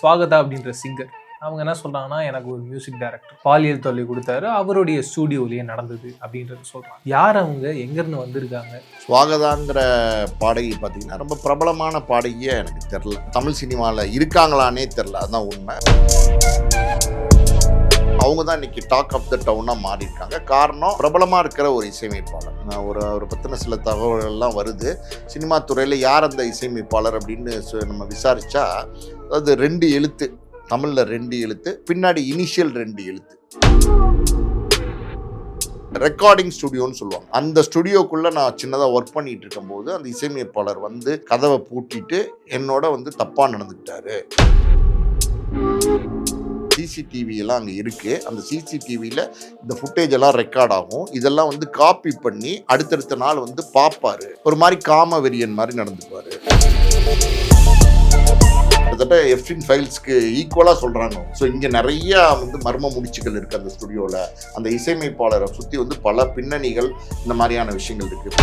ஸ்வாகதா அப்படின்ற சிங்கர் அவங்க என்ன சொல்றாங்கன்னா, எனக்கு ஒரு மியூசிக் டைரக்டர் பாலியல் தொல்லை கொடுத்தாரு, அவருடைய ஸ்டூடியோலயே நடந்தது அப்படின்றது சொல்றாங்க. யார் அவங்க, எங்க இருந்து வந்திருக்காங்க? ஸ்வாகதாங்கிற பாடகி பார்த்தீங்கன்னா ரொம்ப பிரபலமான பாடகியே எனக்கு தெரில. தமிழ் சினிமாவில் இருக்காங்களானே தெரில, அதுதான் உண்மை. அவங்க தான் இன்னைக்கு டாக் ஆஃப் த டவுனாக மாறி இருக்காங்க. காரணம், பிரபலமாக இருக்கிற ஒரு இசையமைப்பாளர். ஒரு பற்றின சில தகவல்கள்லாம் வருது. சினிமா துறையில் யார் அந்த இசையமைப்பாளர் அப்படின்னு நம்ம விசாரித்தா, அதாவது 2 எழுத்து, தமிழில் 2 எழுத்து, பின்னாடி இனிஷியல் 2 எழுத்து. ரெக்கார்டிங் ஸ்டுடியோன்னு சொல்லுவாங்க. அந்த ஸ்டுடியோக்குள்ளே நான் சின்னதாக ஒர்க் பண்ணிட்டு இருக்கும்போது அந்த இசையமைப்பாளர் வந்து கதவை பூட்டிட்டு என்னோட வந்து தப்பாக நடந்துக்கிட்டாரு. சிசிடிவி எல்லாம் அங்கே இருக்குது. அந்த சிசிடிவியில் இந்த ஃபுட்டேஜ் எல்லாம் ரெக்கார்ட் ஆகும். இதெல்லாம் வந்து காப்பி பண்ணி அடுத்தடுத்த நாள் வந்து பார்ப்பாரு. ஒரு மாதிரி காம வெறியன் மாதிரி நடந்துக்குவார். கிட்டத்தட்ட எஃப்டின் ஃபைல்ஸ்க்கு ஈக்குவலாக சொல்கிறாங்க. ஸோ இங்கே நிறையா வந்து மர்ம முடிச்சுகள் இருக்குது அந்த ஸ்டுடியோவில். அந்த இசையமைப்பாளரை சுற்றி வந்து பல பின்னணிகள், இந்த மாதிரியான விஷயங்கள் இருக்குது.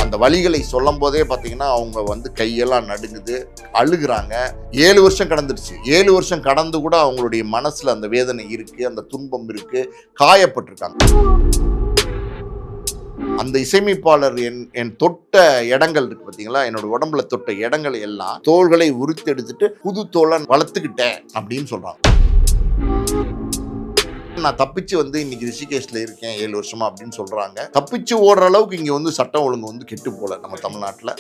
அந்த வழிகளை சொல்லும் போதே பார்த்தீங்கன்னா அவங்க வந்து கையெல்லாம் நடுங்குது, அழுகுறாங்க. 7 வருஷம் கடந்துடுச்சு. 7 வருஷம் கடந்து கூட அவங்களுடைய மனசில் அந்த வேதனை இருக்குது, அந்த துன்பம் இருக்குது, காயப்பட்டிருக்காங்க. அந்த இசையமைப்பாளர் என் தொட்ட இடங்கள் இருக்கு பார்த்தீங்களா, என்னோட உடம்புல தொட்ட இடங்கள் எல்லாம் தோள்களை உரித்து எடுத்துட்டு புது தோலை வளர்த்துக்கிட்டேன் அப்படின்னு சொல்கிறாங்க. நான் தப்பிச்சு வந்து இன்னைக்கு ரிஷிகேஷ்ல இருக்கேன் 7 வருஷமா அப்படின்னு சொல்றாங்க. தப்பிச்சு ஓடுற அளவுக்கு இங்க வந்து சட்டம் ஒழுங்கு வந்து கெட்டு போல நம்ம தமிழ்நாட்டில்.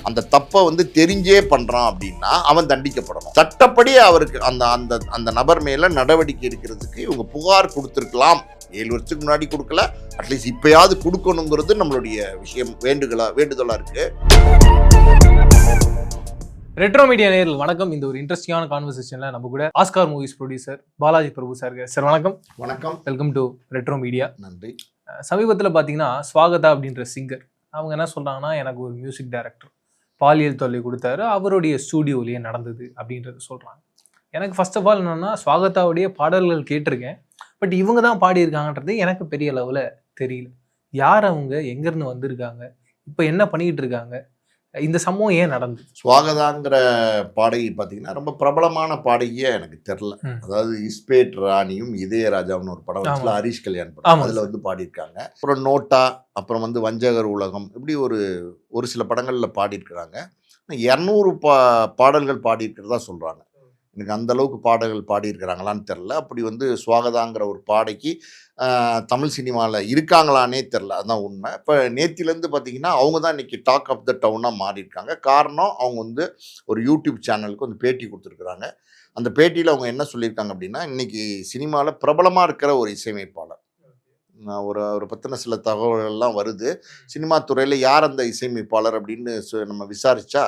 அந்த தப்பை வந்து தெரிஞ்சே பண்றான் அப்படின்னா அவன் தண்டிக்கப்படணும். சட்டப்படி அவருக்கு அந்த அந்த அந்த நபர் மேல நடவடிக்கை எடுக்கிறதுக்கு இவங்க புகார் கொடுத்துருக்கலாம். 7 வருஷத்துக்கு முன்னாடி கொடுக்கல, அட்லீஸ்ட் இப்பயாவது கொடுக்கணுங்கிறது நம்மளுடைய விஷயம், வேண்டுதலா இருக்கு. ரெட்ரோ மீடியா நேயர்கள் வணக்கம். இந்த ஒரு இன்ட்ரெஸ்டிங்கான கான்வர்சேஷன்ல நம்ம கூட ஆஸ்கார் மூவிஸ் ப்ரொடியூசர் பாலாஜி பிரபு சார். சார் வணக்கம். வணக்கம், வெல்கம் டு ரெட்ரோ மீடியா. நன்றி. சமீபத்தில் பார்த்தீங்கன்னா ஸ்வாகதா அப்படின்ற சிங்கர் அவங்க என்ன சொல்றாங்கன்னா, எனக்கு ஒரு மியூசிக் டைரக்டர் பாலியல் தொல்லை கொடுத்தாரு, அவருடைய ஸ்டூடியோலயே நடந்தது அப்படின்றது சொல்றாங்க. எனக்கு ஃபர்ஸ்ட் ஆஃப் ஆல் என்னன்னா, ஸ்வாகதாவுடைய பாடல்கள் கேட்டிருக்கேன், பட் இவங்க தான் பாடியிருக்காங்கன்றது எனக்கு பெரிய அளவில் தெரியல. யார் அவங்க, எங்கேருந்து வந்திருக்காங்க, இப்போ என்ன பண்ணிக்கிட்டு இருக்காங்க, இந்த சம்பவம் ஏன் நடந்தது? ஸ்வாகதாங்கிற பாடகி பார்த்தீங்கன்னா ரொம்ப பிரபலமான பாடகியே எனக்கு தெரில. அதாவது இஸ்பேட் ராணியும் இதயராஜாவும் ஒரு படம் வச்சுல ஹரிஷ் கல்யாண் படம், அதில் வந்து பாடியிருக்காங்க. அப்புறம் நோட்டா, அப்புறம் வந்து வஞ்சகர் உலகம், இப்படி ஒரு சில படங்களில் பாடியிருக்கிறாங்க. 200 பாடல்கள் பாடியிருக்கிறதா சொல்கிறாங்க. எனக்கு அந்த அளவுக்கு பாடல்கள் பாடியிருக்கிறாங்களான்னு தெரில. அப்படி வந்து ஸ்வாகதாங்கிற ஒரு பாடகி தமிழ் சினிமாவில் இருக்காங்களானே தெரில, அதுதான் உண்மை. இப்போ நேத்திலேருந்து பார்த்தீங்கன்னா அவங்க தான் இன்றைக்கி டாக் ஆஃப் த டவுனாக மாறி இருக்காங்க. காரணம், அவங்க வந்து ஒரு யூடியூப் சேனலுக்கு வந்து பேட்டி கொடுத்துருக்குறாங்க. அந்த பேட்டியில் அவங்க என்ன சொல்லியிருக்காங்க அப்படின்னா, இன்றைக்கி சினிமாவில் பிரபலமாக இருக்கிற ஒரு இசையமைப்பாளர், ஒரு பற்றின சில தகவல்கள்லாம் வருது. சினிமா துறையில் யார் அந்த இசையமைப்பாளர் அப்படின்னு நம்ம விசாரித்தா,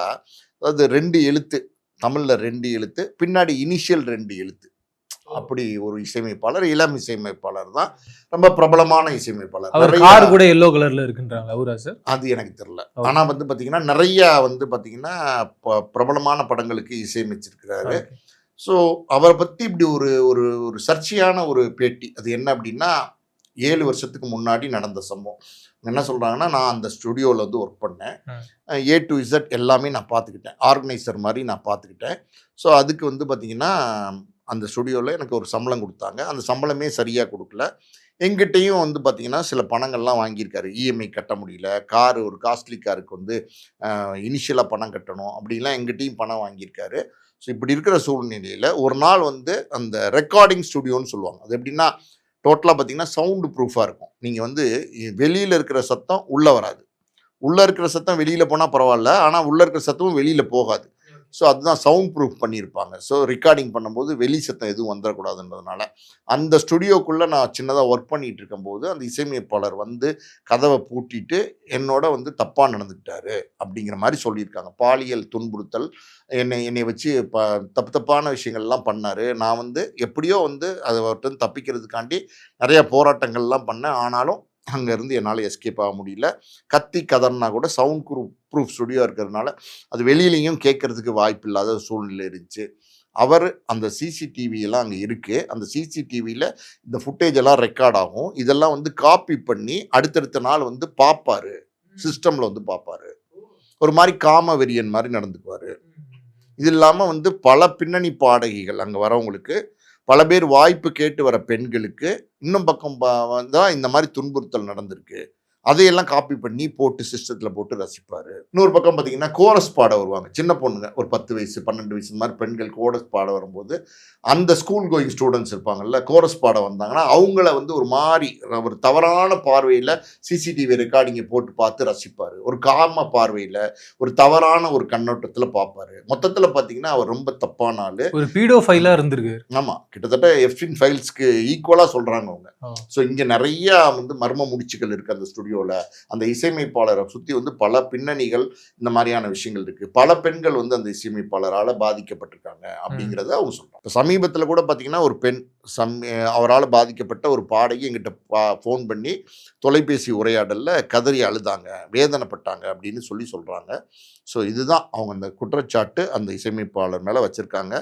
அதாவது 2 எழுத்து, தமிழில் 2 எழுத்து, பின்னாடி இனிஷியல் 2 எழுத்து. அப்படி ஒரு இசையமைப்பாளர், இளம் இசையமைப்பாளர் தான், ரொம்ப பிரபலமான இசையமைப்பாளர். அவர் கார் கூட எல்லோ கலர்ல இருக்குன்றாங்க. அவரா சார்? அது எனக்கு தெரியல. ஆனால் வந்து பார்த்தீங்கன்னா நிறைய வந்து பார்த்தீங்கன்னா பிரபலமான படங்களுக்கு இசையமைச்சிருக்கிறாரு. ஸோ அவரை பற்றி இப்படி ஒரு சர்ச்சையான ஒரு பேட்டி. அது என்ன அப்படின்னா, 7 வருஷத்துக்கு முன்னாடி நடந்த சம்பவம். என்ன சொல்கிறாங்கன்னா, நான் அந்த ஸ்டுடியோவில் வந்து ஒர்க் பண்ணேன், A to Z எல்லாமே நான் பார்த்துக்கிட்டேன், ஆர்கனைசர் மாதிரி நான் பார்த்துக்கிட்டேன். ஸோ அதுக்கு வந்து பார்த்திங்கன்னா அந்த ஸ்டுடியோவில் எனக்கு ஒரு சம்பளம் கொடுத்தாங்க. அந்த சம்பளமே சரியாக கொடுக்கல. எங்கிட்டையும் வந்து பார்த்திங்கன்னா சில பணங்கள்லாம் வாங்கியிருக்காரு. இஎம்ஐ கட்ட முடியல, ஒரு காஸ்ட்லி காருக்கு வந்து இனிஷியலாக பணம் கட்டணும், அப்படிலாம் எங்கிட்டையும் பணம் வாங்கியிருக்காரு. ஸோ இப்படி இருக்கிற சூழ்நிலையில் ஒரு நாள் வந்து அந்த ரெக்கார்டிங் ஸ்டுடியோன்னு சொல்லுவாங்க. அது எப்படின்னா, டோட்டலாக பார்த்தீங்கன்னா சவுண்டு ப்ரூஃபாக இருக்கும். நீங்கள் வந்து வெளியில் இருக்கிற சத்தம் உள்ளே வராது, உள்ளே இருக்கிற சத்தம் வெளியில் போனால் பரவாயில்ல, ஆனால் உள்ளே இருக்கிற சத்தமும் வெளியில் போகாது. ஸோ அதுதான் சவுண்ட் ப்ரூஃப் பண்ணியிருப்பாங்க. ஸோ ரெக்கார்டிங் பண்ணும்போது வெளி சத்தம் எதுவும் வந்துடக்கூடாதுன்றதுனால அந்த ஸ்டுடியோக்குள்ளே நான் சின்னதாக ஒர்க் பண்ணிகிட்டு இருக்கும்போது அந்த இசையமைப்பாளர் வந்து கதவை பூட்டிட்டு என்னோட வந்து தப்பாக நடந்துக்கிட்டாரு அப்படிங்கிற மாதிரி சொல்லியிருக்காங்க. பாலியல் துன்புறுத்தல், என்னை வச்சு தப்பான விஷயங்கள்லாம் பண்ணார். நான் வந்து எப்படியோ வந்து அதை அவர்கிட்ட தப்பிக்கிறதுக்காண்டி நிறையா போராட்டங்கள்லாம் பண்ணேன். ஆனாலும் அங்கேருந்து என்னால் எஸ்கேப் ஆக முடியல. கத்தி கதர்னா கூட சவுண்ட் ப்ரூஃப் ஸ்டுடியோ இருக்கிறதுனால அது வெளியிலையும் கேட்கறதுக்கு வாய்ப்பு இல்லாத சூழ்நிலை இருந்துச்சு. அவர் அந்த சிசிடிவியெல்லாம் அங்கே இருக்குது. அந்த சிசிடிவியில் இந்த ஃபுட்டேஜ் எல்லாம் ரெக்கார்ட் ஆகும். இதெல்லாம் வந்து காப்பி பண்ணி அடுத்தடுத்த நாள் வந்து பார்ப்பார், சிஸ்டமில் வந்து பார்ப்பார். ஒரு மாதிரி காம வெறியன் மாதிரி நடந்துக்குவார். இது இல்லாமல் வந்து பல பின்னணி பாடகிகள் அங்கே வரவங்களுக்கு, பல பேர் வாய்ப்பு கேட்டு வர பெண்களுக்கு இன்னும் பக்கம் வந்தால் இந்த மாதிரி துன்புறுத்தல் நடந்திருக்கு. அதையெல்லாம் காப்பி பண்ணி போட்டு சிஸ்டத்தில் போட்டு ரசிப்பார். இன்னொரு பக்கம் பார்த்தீங்கன்னா கோரஸ் பாட வருவாங்க சின்ன பொண்ணுங்க, ஒரு 10 வயசு 12 வயசு இந்த மாதிரி பெண்கள் கோரஸ் பாட வரும்போது அந்த ஸ்கூல் கோயிங் ஸ்டூடெண்ட்ஸ் இருப்பாங்கல்ல, கோரஸ் பாட வந்தாங்கன்னா அவங்கள வந்து ஒரு மாதிரி ஒரு தவறான பார்வையில் சிசிடிவி ரெக்கார்டிங்கை போட்டு பார்த்து ரசிப்பார். ஒரு காம பார்வையில் ஒரு தவறான ஒரு கண்ணோட்டத்தில் பார்ப்பார். மொத்தத்தில் பார்த்தீங்கன்னா அவர் ரொம்ப தப்பான ஆள். ஒரு பீடோ ஃபைலாக இருந்திருக்கு. ஆமாம், கிட்டத்தட்ட எஃப்டின் ஃபைல்ஸ்க்கு ஈக்குவலாக சொல்கிறாங்க அவங்க. ஸோ இங்கே நிறையா வந்து மர்ம முடிச்சுகள் இருக்குது அந்த ஸ்டுடியோவில். அந்த இசையமைப்பாளரை சுற்றி வந்து பல பின்னணிகள் இந்த மாதிரியான விஷயங்கள் இருக்குது. பல பெண்கள் வந்து அந்த இசையமைப்பாளரால் பாதிக்கப்பட்டிருக்காங்க அப்படிங்கிறத அவங்க சொல்கிறாங்க. இப்போ சமீபத்தில் கூட பார்த்தீங்கன்னா ஒரு பெண் அவரால் பாதிக்கப்பட்ட ஒரு பாடகி எங்கிட்ட ஃபோன் பண்ணி தொலைபேசி உரையாடலில் கதறி அழுதாங்க, வேதனைப்பட்டாங்க அப்படின்னு சொல்கிறாங்க. ஸோ இதுதான் அவங்க அந்த குற்றச்சாட்டு அந்த இசையமைப்பாளர் மேலே வச்சுருக்காங்க.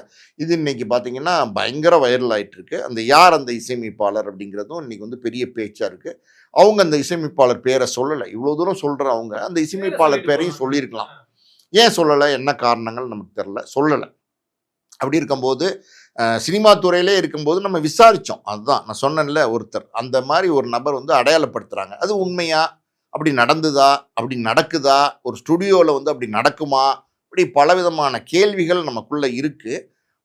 இது இன்னைக்கு பார்த்தீங்கன்னா பயங்கர வைரல் ஆகிட்டு இருக்கு. யார் அந்த இசையமைப்பாளர் அப்படிங்கிறதும் இன்னைக்கு வந்து பெரிய பேச்சாக இருக்குது. அவங்க அந்த இசையமைப்பாளர் பேரை சொல்லலை. இவ்வளோ தூரம் சொல்கிற அவங்க அந்த இசையமைப்பாளர் பேரையும் சொல்லியிருக்கலாம். ஏன் சொல்லலை, என்ன காரணங்கள் நமக்கு தெரில, சொல்லலை. அப்படி இருக்கும்போது சினிமா துறையிலே இருக்கும்போது நம்ம விசாரித்தோம். அதுதான் நான் சொன்னேன்ல, ஒருத்தர் அந்த மாதிரி ஒரு நபர் வந்து அடையாளப்படுத்துகிறாங்க. அது உண்மையா, அப்படி நடந்துதா, அப்படி நடக்குதா, ஒரு ஸ்டுடியோவில் வந்து அப்படி நடக்குமா, இப்படி பலவிதமான கேள்விகள் நமக்குள்ளே இருக்குது.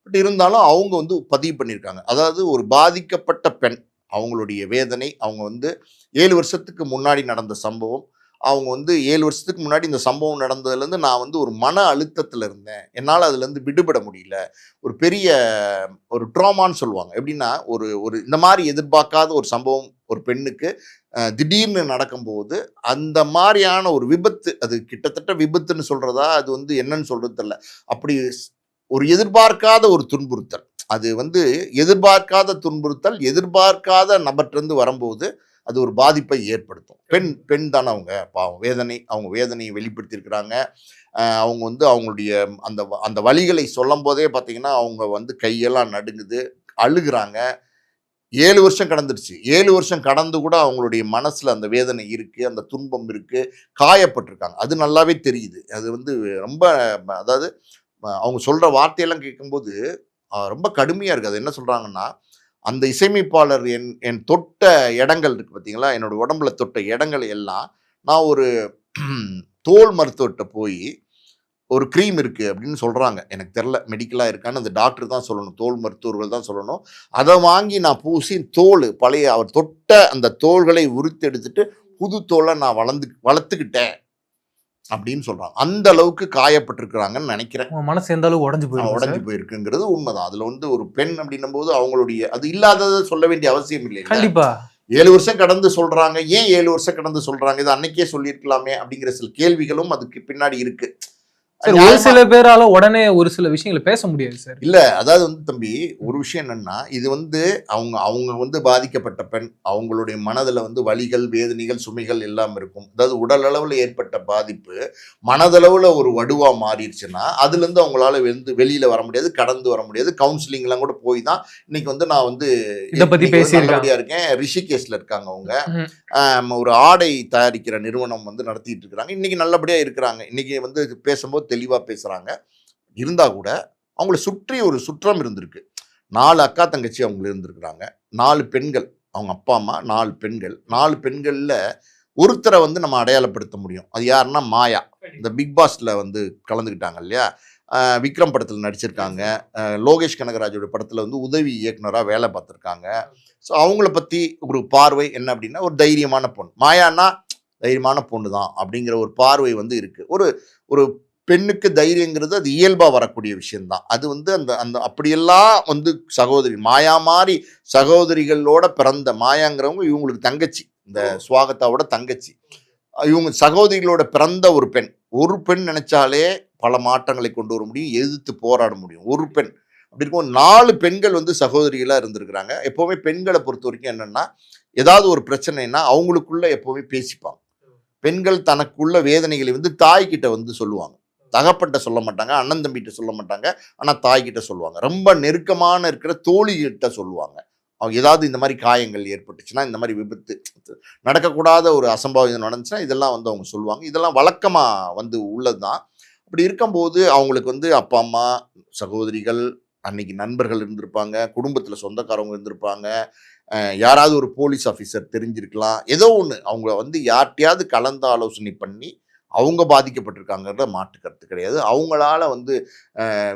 பட் இருந்தாலும் அவங்க வந்து பதிவு பண்ணியிருக்காங்க. அதாவது ஒரு பாதிக்கப்பட்ட பெண், அவங்களுடைய வேதனை, அவங்க வந்து 7 வருஷத்துக்கு முன்னாடி நடந்த சம்பவம். அவங்க வந்து 7 வருஷத்துக்கு முன்னாடி இந்த சம்பவம் நடந்ததுலேருந்து நான் வந்து ஒரு மன அழுத்தத்தில் இருந்தேன், என்னால் அதுலேருந்து விடுபட முடியல. ஒரு பெரிய ஒரு ட்ராமான்னு சொல்லுவாங்க. எப்படின்னா ஒரு ஒரு இந்த மாதிரி எதிர்பார்க்காத ஒரு சம்பவம் ஒரு பெண்ணுக்கு திடீர்னு நடக்கும்போது அந்த மாதிரியான ஒரு விபத்து, அது கிட்டத்தட்ட விபத்துன்னு சொல்கிறதா, அது வந்து என்னன்னு சொல்கிறது தெரியல. அப்படி ஒரு எதிர்பார்க்காத ஒரு துன்புறுத்தல், அது வந்து எதிர்பார்க்காத துன்புறுத்தல் எதிர்பார்க்காத நபர்கிட்டருந்து வரும்போது அது ஒரு பாதிப்பை ஏற்படுத்தும். பெண் தானே அவங்க, பாவம், அவங்க வேதனையை வெளிப்படுத்தியிருக்கிறாங்க. அவங்க வந்து அவங்களுடைய அந்த அந்த வலிகளை சொல்லும் போதே பார்த்தீங்கன்னா அவங்க வந்து கையெல்லாம் நடுங்குது, அழுகுறாங்க. 7 வருஷம் கடந்துருச்சு. 7 வருஷம் கடந்து கூட அவங்களுடைய மனசில் அந்த வேதனை இருக்குது, அந்த துன்பம் இருக்குது, காயப்பட்டிருக்காங்க. அது நல்லாவே தெரியுது. அது வந்து ரொம்ப, அதாவது அவங்க சொல்கிற வார்த்தையெல்லாம் கேட்கும்போது ரொம்ப கடுமையாக இருக்குது. அது என்ன சொல்கிறாங்கன்னா, அந்த இசையமைப்பாளர் என் தொட்ட இடங்கள் இருக்குது பார்த்தீங்களா, என்னோட உடம்புல தொட்ட இடங்கள் எல்லாம் நான் ஒரு தோல் மருத்துவர்கிட்ட போய் ஒரு க்ரீம் இருக்குது அப்படின்னு சொல்கிறாங்க. எனக்கு தெரில மெடிக்கலாக இருக்கான்னு அந்த டாக்டர் தான் சொல்லணும், தோல் மருத்துவர்கள் தான் சொல்லணும். அதை வாங்கி நான் பூசி பழைய அவர் தொட்ட அந்த தோள்களை உரித்து எடுத்துட்டு புது தோலை நான் வளர்த்துக்கிட்டேன் அப்படின்னு சொல்கிறாங்க. அந்த அளவுக்கு காயப்பட்டிருக்கிறாங்கன்னு நினைக்கிறேன். மனசு எந்த அளவுக்கு உடஞ்சு போயிருக்குங்கிறது உண்மைதான். அதில் வந்து ஒரு பெண் அப்படின்னும் போது அவங்களுடைய அது இல்லாததை சொல்ல வேண்டிய அவசியம் இல்லை. கண்டிப்பா 7 வருஷம் கடந்து சொல்கிறாங்க. ஏன் 7 வருஷம் கடந்து சொல்கிறாங்க, இது அன்னைக்கே சொல்லியிருக்கலாமே அப்படிங்கிற சில கேள்விகளும் அதுக்கு பின்னாடி இருக்குது. ஒரு சில பேரால உடனே ஒரு சில விஷயங்களை பேச முடியாது சார். இல்ல, அதாவது வந்து தம்பி, ஒரு விஷயம் என்னன்னா, இது வந்து அவங்க வந்து பாதிக்கப்பட்ட பெண், அவங்களுடைய மனதில் வந்து வலிகள், வேதனைகள், சுமைகள் எல்லாம் இருக்கும். அதாவது உடல் அளவில் ஏற்பட்ட பாதிப்பு மனதளவில் ஒரு வடுவா மாறிடுச்சுன்னா அதுலேருந்து அவங்களால வெளியில வர முடியாது, கடந்து வர முடியாது. கவுன்சிலிங்லாம் கூட போய் தான் இன்னைக்கு வந்து நான் வந்து இதை பத்தி பேசியிருக்கேன். இருக்கேன். ரிஷிகேஷ்ல இருக்காங்க அவங்க. ஒரு ஆடை தயாரிக்கிற நிறுவனம் வந்து நடத்திட்டு இருக்கிறாங்க. இன்னைக்கு நல்லபடியா இருக்கிறாங்க. இன்னைக்கு வந்து பேசும்போது தெளிவாக பேசுகிறாங்க. இருந்தால் கூட அவங்கள சுற்றி ஒரு சுற்றம் இருந்திருக்கு. 4 அக்கா தங்கச்சி அவங்க இருந்திருக்கிறாங்க. 4 பெண்கள், அவங்க அப்பா அம்மா 4 பெண்கள். 4 பெண்களில் ஒருத்தரை வந்து நம்ம அடையாளப்படுத்த முடியும். அது யாருன்னா மாயா. இந்த பிக் பாஸ்ல வந்து கலந்துக்கிட்டாங்க இல்லையா, விக்ரம் படத்தில் நடிச்சிருக்காங்க. லோகேஷ் கனகராஜோட படத்தில் வந்து உதவி இயக்குனராக வேலை பார்த்துருக்காங்க. ஸோ அவங்கள பற்றி ஒரு பார்வை என்ன அப்படின்னா, ஒரு தைரியமான பொண்ணு. மாயான்னா தைரியமான பொண்ணு தான் அப்படிங்கிற ஒரு பார்வை வந்து இருக்குது. ஒரு பெண்ணுக்கு தைரியங்கிறது அது இயல்பாக வரக்கூடிய விஷயம்தான். அது வந்து அந்த அப்படியெல்லாம் வந்து சகோதரி மாயா மாதிரி சகோதரிகளோட பிறந்த மாயாங்கிறவங்க இவங்களுக்கு தங்கச்சி, இந்த சுவாகத்தாவோட தங்கச்சி. இவங்க சகோதரிகளோட பிறந்த ஒரு பெண் நினைச்சாலே பல மாற்றங்களை கொண்டு வர முடியும், எதிர்த்து போராட முடியும். ஒரு பெண் அப்படி இருக்கும். 4 பெண்கள் வந்து சகோதரிகளாக இருந்திருக்கிறாங்க. எப்போவுமே பெண்களை பொறுத்த வரைக்கும் என்னென்னா, ஏதாவது ஒரு பிரச்சனைனா அவங்களுக்குள்ள எப்போவுமே பேசிப்பாங்க. பெண்கள் தனக்குள்ள வேதனைகளை வந்து தாய்கிட்ட வந்து சொல்லுவாங்க. தகப்பட்ட சொல்ல மாட்டாங்க, அண்ணன் தம்பிகிட்ட சொல்ல மாட்டாங்க, ஆனால் தாய்கிட்ட சொல்லுவாங்க. ரொம்ப நெருக்கமான இருக்கிற தோழிகிட்ட சொல்லுவாங்க. அவங்க ஏதாவது இந்த மாதிரி காயங்கள் ஏற்பட்டுச்சுன்னா, இந்த மாதிரி விபத்து நடக்கக்கூடாத ஒரு அசம்பாவிதம் நடந்துச்சுன்னா, இதெல்லாம் வந்து அவங்க சொல்லுவாங்க. இதெல்லாம் வழக்கமாக வந்து உள்ளது தான். அப்படி இருக்கும்போது அவங்களுக்கு வந்து அப்பா, அம்மா, சகோதரிகள், அன்னைக்கு நண்பர்கள் இருந்திருப்பாங்க, குடும்பத்தில் சொந்தக்காரவங்க இருந்திருப்பாங்க, யாராவது ஒரு போலீஸ் ஆஃபீஸர் தெரிஞ்சிருக்கலாம். ஏதோ ஒன்று அவங்க வந்து யார்கிட்டையாவது கலந்து ஆலோசனை பண்ணி அவங்க பாதிக்கப்பட்டிருக்காங்கன்ற மாற்று கருத்து கிடையாது. அவங்களால வந்து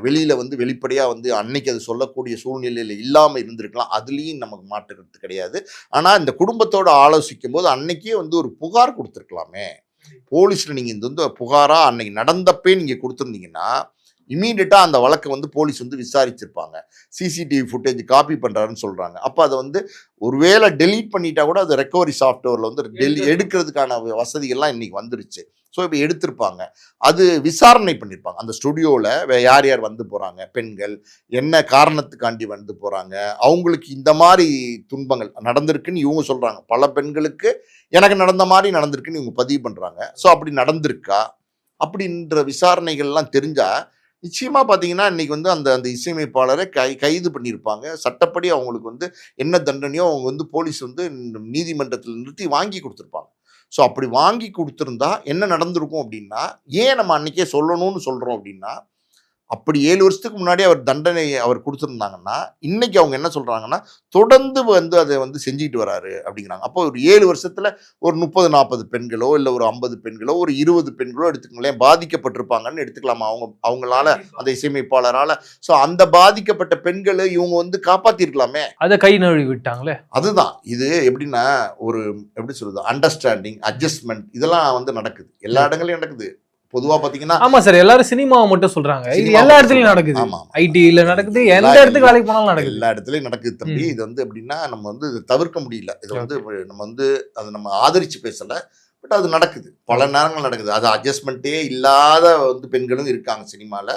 வெளியில் வந்து வெளிப்படையாக வந்து அன்னைக்கு அது சொல்லக்கூடிய சூழ்நிலையில் இல்லாமல் இருந்திருக்கலாம். அதுலேயும் நமக்கு மாற்று கருத்து கிடையாது. ஆனால் இந்த குடும்பத்தோடு ஆலோசிக்கும் போது அன்னைக்கே வந்து ஒரு புகார் கொடுத்துருக்கலாமே. போலீஸில் நீங்கள் இந்த வந்து புகாராக அன்னைக்கு நடந்தப்பே நீங்கள் கொடுத்துருந்தீங்கன்னா இமீடியட்டாக அந்த வழக்கை வந்து போலீஸ் வந்து விசாரிச்சிருப்பாங்க. சிசிடிவி ஃபுட்டேஜ் காப்பி பண்ணுறாருன்னு சொல்கிறாங்க. அப்போ அதை வந்து ஒருவேளை டெலீட் பண்ணிட்டா கூட அது ரெக்கவரி சாஃப்ட்வேரில் வந்து எடுக்கிறதுக்கான வசதிகள்லாம் இன்றைக்கி வந்துருச்சு. ஸோ இப்போ எடுத்திருப்பாங்க. அது விசாரணை பண்ணியிருப்பாங்க. அந்த ஸ்டுடியோவில் யார் யார் வந்து போகிறாங்க, பெண்கள் என்ன காரணத்துக்காண்டி வந்து போகிறாங்க, அவங்களுக்கு இந்த மாதிரி துன்பங்கள் நடந்திருக்குன்னு இவங்க சொல்கிறாங்க. பல பெண்களுக்கு எனக்கு நடந்த மாதிரி நடந்திருக்குன்னு இவங்க பதிவு பண்ணுறாங்க. ஸோ அப்படி நடந்திருக்கா அப்படின்ற விசாரணைகள்லாம் தெரிஞ்சால் நிச்சயமாக பார்த்தீங்கன்னா இன்றைக்கி வந்து அந்த அந்த இசையமைப்பாளரை கைது பண்ணியிருப்பாங்க. சட்டப்படி அவங்களுக்கு வந்து என்ன தண்டனையோ அவங்க வந்து போலீஸ் வந்து நீதிமன்றத்தில் நிறுத்தி வாங்கி கொடுத்துருப்பாங்க. ஸோ அப்படி வாங்கி கொடுத்துருந்தா என்ன நடந்திருக்கும் அப்படின்னா, ஏன் நம்ம அன்றைக்கே சொல்லணும்னு சொல்கிறோம் அப்படின்னா, அப்படி 7 வருஷத்துக்கு முன்னாடி அவர் தண்டனை அவர் கொடுத்துருந்தாங்கன்னா, இன்னைக்கு அவங்க என்ன சொல்கிறாங்கன்னா, தொடர்ந்து வந்து அதை வந்து செஞ்சுக்கிட்டு வராரு அப்படிங்கிறாங்க. அப்போ ஒரு 7 வருஷத்தில் ஒரு 30-40 பெண்களோ இல்லை ஒரு 50 பெண்களோ ஒரு 20 பெண்களோ எடுத்துக்கங்களேன் பாதிக்கப்பட்டிருப்பாங்கன்னு எடுத்துக்கலாமா அவங்களால அந்த இசையமைப்பாளரால். ஸோ அந்த பாதிக்கப்பட்ட பெண்களை இவங்க வந்து காப்பாற்றிருக்கலாமே. அதை கை நழுவி விட்டாங்களே. அதுதான் இது எப்படின்னா ஒரு எப்படி சொல்றது அண்டர்ஸ்டாண்டிங் அட்ஜஸ்ட்மெண்ட் இதெல்லாம் வந்து நடக்குது, எல்லா இடங்களையும் நடக்குது. பொதுவா பாத்தீங்கன்னா ஆமா சார், எல்லாரும் சினிமாவை மட்டும் சொல்றாங்க, இது எல்லா இடத்துலயும் நடக்குது. ஐடில நடக்குது, எந்த இடத்துக்கு வேலைக்கு போனாலும் நடக்குது, எல்லா இடத்துலயும் நடக்குது தம்பி. இது வந்து எப்படின்னா நம்ம வந்து தவிர்க்க முடியல. இது வந்து நம்ம வந்து அதை நம்ம ஆதரிச்சு பேசல, பட் அது நடக்குது, பல நேரங்கள் நடக்குது. அது அட்ஜஸ்ட்மெண்ட்டே இல்லாத வந்து பெண்களும் இருக்காங்க சினிமாவில்.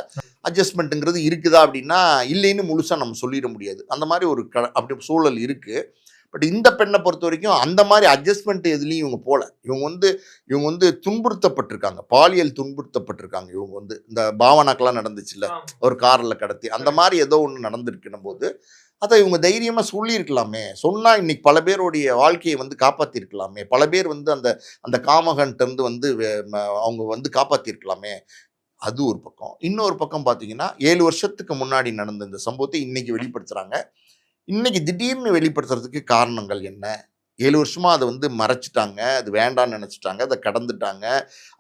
அட்ஜஸ்ட்மெண்ட்டுங்கிறது இருக்குதா அப்படின்னா இல்லைன்னு முழுசாக நம்ம சொல்லிட முடியாது. அந்த மாதிரி ஒரு அப்படி சூழல் இருக்குது. பட் இந்த பெண்ணை பொறுத்த வரைக்கும் அந்த மாதிரி அட்ஜஸ்ட்மெண்ட் எதுலேயும் இவங்க போகல. இவங்க வந்து துன்புறுத்தப்பட்டிருக்காங்க, பாலியல் துன்புறுத்தப்பட்டிருக்காங்க. இவங்க வந்து இந்த பாவனாக்கெல்லாம் நடந்துச்சுல்ல, ஒரு காரில் கடத்தி, அந்த மாதிரி ஏதோ ஒன்று நடந்திருக்குன்னும் போது அதை இவங்க தைரியமாக சொல்லியிருக்கலாமே. சொன்னால் இன்னைக்கு பல பேருடைய வாழ்க்கையை வந்து காப்பாற்றிருக்கலாமே. பல பேர் வந்து அந்த அந்த காமகன்ட்டு வந்து அவங்க வந்து காப்பாற்றிருக்கலாமே. அது ஒரு பக்கம். இன்னொரு பக்கம் பார்த்தீங்கன்னா 7 வருஷத்துக்கு முன்னாடி நடந்த இந்த சம்பவத்தை இன்னைக்கு வெளிப்படுத்துகிறாங்க. இன்னைக்கு திடீர்னு வெளிப்படுத்துறதுக்கு காரணங்கள் என்ன? 7 வருஷமா அதை வந்து மறைச்சிட்டாங்க, அது வேண்டான்னு நினச்சிட்டாங்க, அதை கடந்துட்டாங்க,